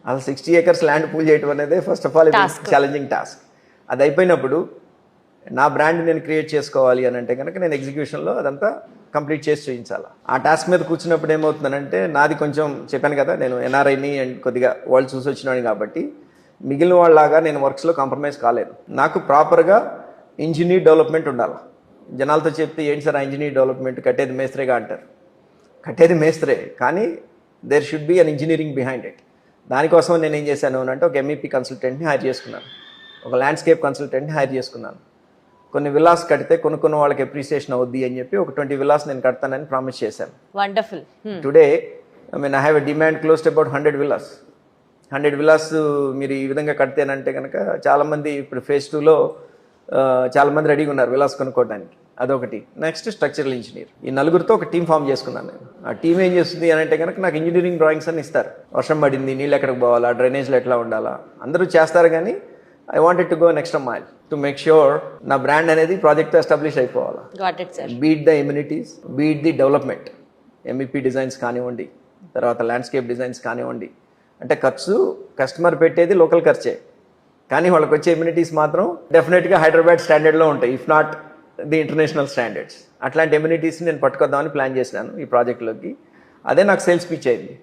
అసలు 60 acres land pool చేయడం అనేది first of all challenging task. అది అయిపోయినప్పుడు నా బ్రాండ్ నేను క్రియేట్ చేసుకోవాలి అని అంటే కనుక నేను ఎగ్జిక్యూషన్లో అదంతా కంప్లీట్ చేసి చూపించాలి. ఆ టాస్క్ మీద కూర్చున్నప్పుడు ఏమవుతుందంటే నాది కొంచెం చెప్పాను కదా, నేను ఎన్ఆర్ఐని అండ్ కొద్దిగా వరల్డ్ చూసి వచ్చినాను కాబట్టి మిగిలిన వాళ్ళలాగా నేను వర్క్స్లో కాంప్రమైజ్ కాలేదు. నాకు ప్రాపర్గా ఇంజనీర్ డెవలప్మెంట్ ఉండాలి. జనాలతో చెప్తే ఏంటి సార్ ఆ ఇంజనీర్ డెవలప్మెంట్, కట్టేది మేస్త్రేగా అంటారు. కట్టేది మేస్త్రే, కానీ there should be an engineering behind it. దానికోసం నేను ఏం చేశాను అంటే ఒక ఎంఈపీ కన్సల్టెంట్ని హైర్ చేసుకున్నాను, ఒక ల్యాండ్స్కేప్ కన్సల్టెంట్ని హైర్ చేసుకున్నాను. కొన్ని విల్లాస్ కడితే కొన్ని వాళ్ళకి అప్రిసియేషన్ అవుద్ది అని చెప్పి ఒక 20 villas నేను కడతానని ప్రామిస్ చేశాను. Wonderful. Today I have a demand close to about 100 villas. 100 villas మీరు ఈ విధంగా కడితేనంటే కనుక చాలామంది ఇప్పుడు phase 2లో చాలామంది రెడీగా ఉన్నారు విల్లాస్ కొనుక్కోవడానికి. అదొకటి. Next structural engineer. ఈ నలుగురితో ఒక టీం ఫామ్ చేసుకున్నాను నేను. ఆ టీం ఏం చేస్తుంది అని అంటే కనుక నాకు ఇంజనీరింగ్ డ్రాయింగ్స్ అని ఇస్తారు. వర్షం పడింది, నీళ్ళు ఎక్కడికి పోవాలా, డ్రైనేజ్లో ఎట్లా ఉండాలా, అందరూ చేస్తారు. కానీ I wanted to go next mile to make sure నా బ్రాండ్ అనేది ప్రాజెక్ట్తో ఎస్టాబ్లిష్ అయిపోవాలి. Beat the immunities, beat the development. MEP designs కానివ్వండి, తర్వాత ల్యాండ్స్కేప్ డిజైన్స్ కానివ్వండి. అంటే ఖర్చు కస్టమర్ పెట్టేది లోకల్ ఖర్చే, కానీ వాళ్ళకి వచ్చే ఇమ్యూనిటీస్ మాత్రం డెఫినెట్గా హైదరాబాద్ స్టాండర్డ్లో ఉంటాయి, if not the international standards. అట్లాంటి ఇమ్యూనిటీస్ని నేను పట్టుకొద్దామని ప్లాన్ చేసినాను ఈ ప్రాజెక్ట్లోకి. అదే నాకు సేల్స్ పిచ్ అయింది.